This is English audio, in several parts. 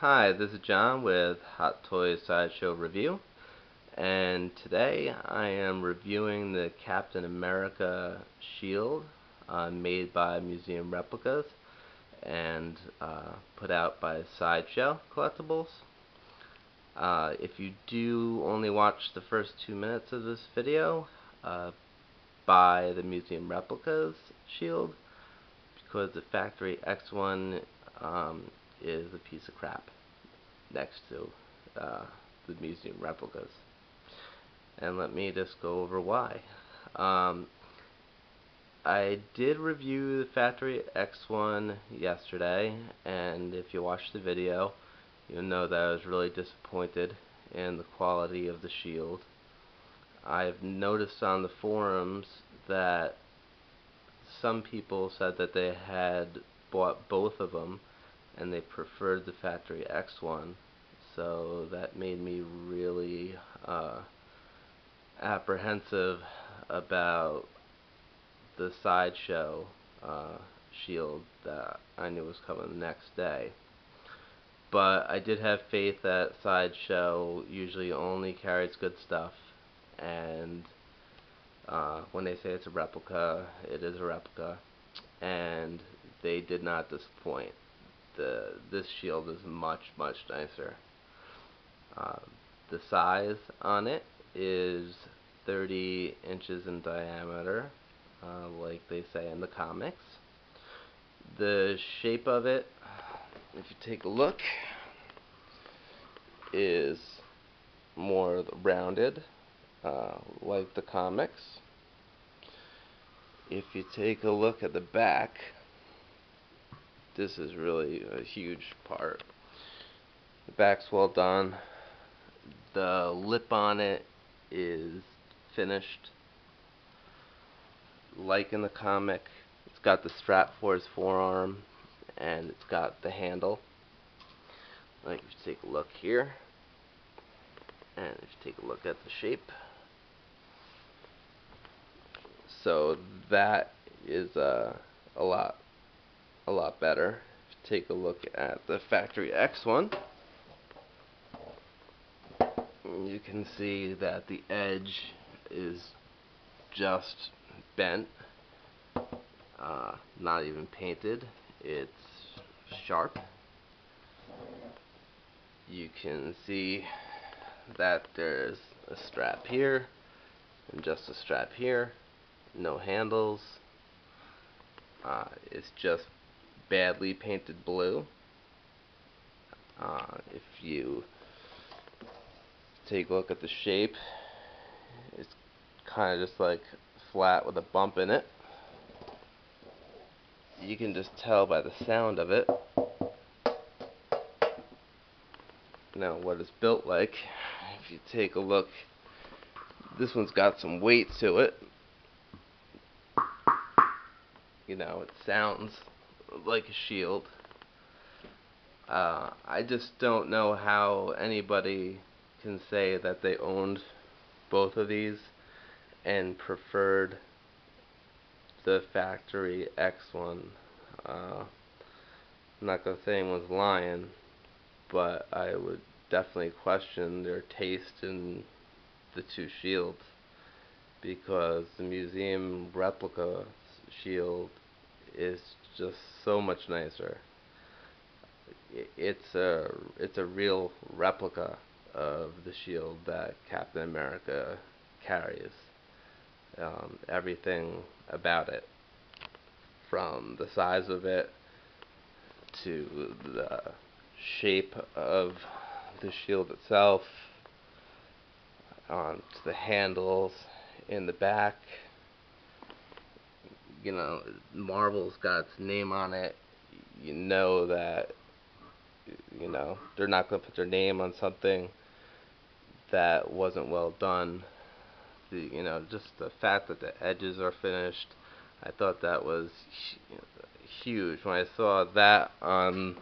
Hi, this is John with Hot Toys Sideshow Review, and today I am reviewing the Captain America shield made by Museum Replicas and put out by Sideshow Collectibles. If you do only watch the first 2 minutes of this video, buy the Museum Replicas shield because the Factory X1 is a piece of crap next to the museum replicas. And let me just go over why. I did review the Factory X1 yesterday, and if you watched the video, you'll know that I was really disappointed in the quality of the shield. I've noticed on the forums that some people said that they had bought both of them and they preferred the Factory X1, so that made me really apprehensive about the Sideshow shield that I knew was coming the next day. But I did have faith that Sideshow usually only carries good stuff, and when they say it's a replica, it is a replica, and they did not disappoint. This shield is much nicer. The size on it is 30 inches in diameter, like they say in the comics. The shape of it, if you take a look, is more rounded, like the comics. If you take a look at the back, this is really a huge part. The back's well done. The lip on it is finished like in the comic. It's got the strap for his forearm, and it's got the handle. Like, if you take a look here, and if you take a look at the shape, so that is a lot better. If you take a look at the Factory X1, you can see that the edge is just bent, not even painted. It's sharp. You can see that there's a strap here and just a strap here, no handles. It's just badly painted blue. If you take a look at the shape, it's kind of just like flat with a bump in it. You can just tell by the sound of it, what it's built like. If you take a look, this one's got some weight to it. It sounds like a shield. I just don't know how anybody can say that they owned both of these and preferred the Factory X1. I'm not going to say anyone's lying, but I would definitely question their taste in the two shields, because the museum replica shield is just so much nicer. It's a real replica of the shield that Captain America carries. Everything about it, from the size of it to the shape of the shield itself, to the handles in the back. Marvel's got its name on it. That they're not going to put their name on something that wasn't well done. Just the fact that the edges are finished, I thought that was huge. When I saw that on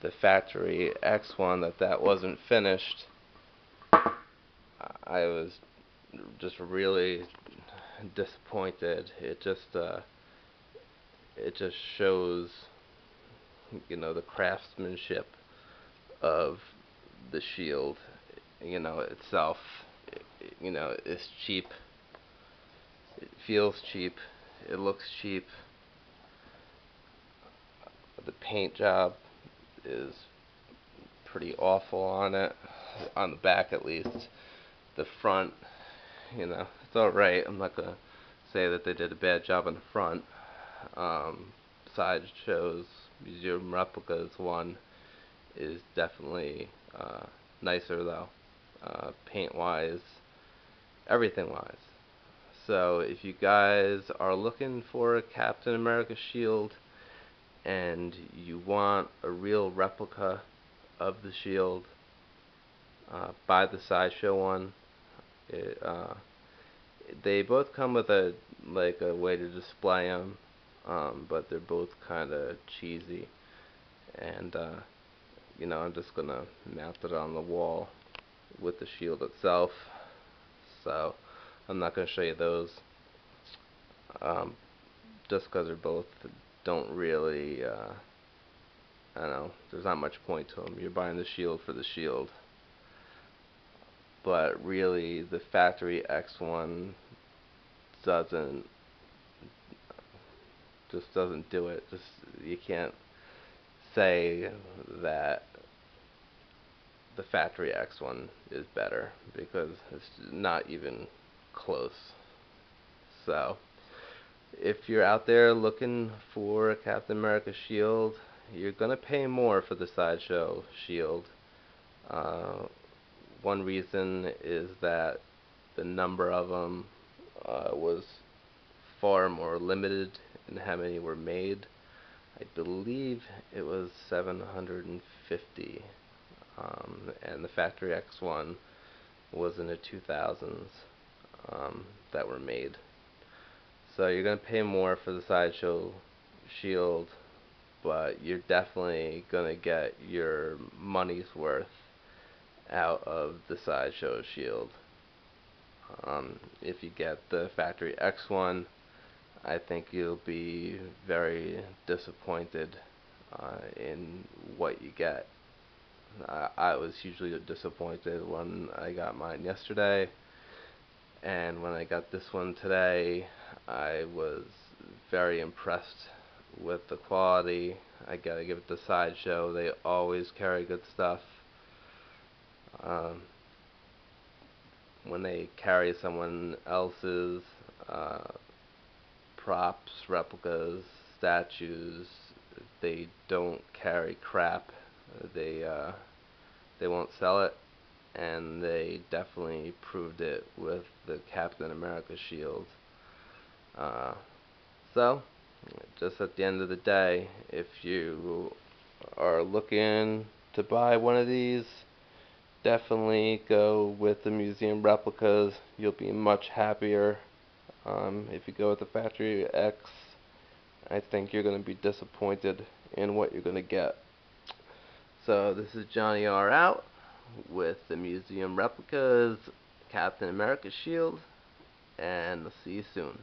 the Factory X1, that wasn't finished, I was just really disappointed. It just shows the craftsmanship of the shield, itself, is cheap. It feels cheap. It looks cheap. The paint job is pretty awful on it, on the back at least. The front, it's alright. I'm not gonna say that they did a bad job on the front. Sideshows, Museum Replicas one is definitely nicer though, paint wise, everything wise. So if you guys are looking for a Captain America shield and you want a real replica of the shield, buy the Sideshow one. It, they both come with a way to display them, but they're both kind of cheesy. And I'm just gonna mount it on the wall with the shield itself. So I'm not gonna show you those, just because they're both don't really. I don't know. There's not much point to them. You're buying the shield for the shield. But really, the Factory X one doesn't doesn't do it. Just you can't say that the Factory X one is better because it's not even close. So if you're out there looking for a Captain America shield, you're gonna pay more for the Sideshow shield. One reason is that the number of them was far more limited in how many were made. I believe it was 750, and the Factory X one was in the 2000s that were made. So you're going to pay more for the Sideshow shield, but you're definitely going to get your money's worth out of the Sideshow shield. If you get the Factory X one, I think you'll be very disappointed in what you get. I was hugely disappointed when I got mine yesterday, and when I got this one today, I was very impressed with the quality. I gotta give it to Sideshow. They always carry good stuff. When they carry someone else's props, replicas, statues, they don't carry crap. They they won't sell it, and they definitely proved it with the Captain America shield. So, just at the end of the day, if you are looking to buy one of these, definitely go with the museum replicas. You'll be much happier. If you go with the Factory X, I think you're going to be disappointed in what you're going to get. So this is Johnny R out with the museum replicas, Captain America shield, and I'll see you soon.